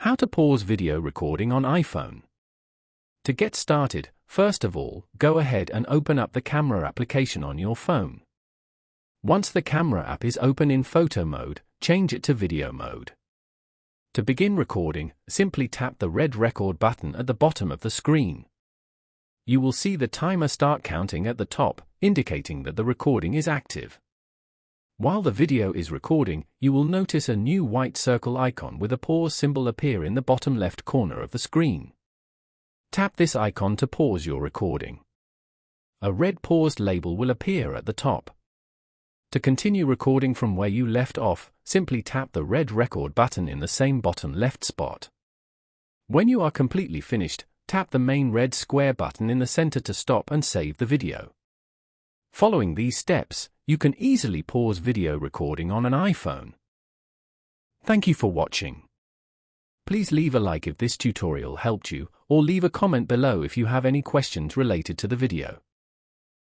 How to pause video recording on iPhone. To get started, first of all, go ahead and open up the camera application on your phone. Once the camera app is open in photo mode, change it to video mode. To begin recording, simply tap the red record button at the bottom of the screen. You will see the timer start counting at the top, indicating that the recording is active. While the video is recording, you will notice a new white circle icon with a pause symbol appear in the bottom left corner of the screen. Tap this icon to pause your recording. A red paused label will appear at the top. To continue recording from where you left off, simply tap the red record button in the same bottom left spot. When you are completely finished, tap the main red square button in the center to stop and save the video. Following these steps, you can easily pause video recording on an iPhone. Thank you for watching. Please leave a like if this tutorial helped you, or leave a comment below if you have any questions related to the video.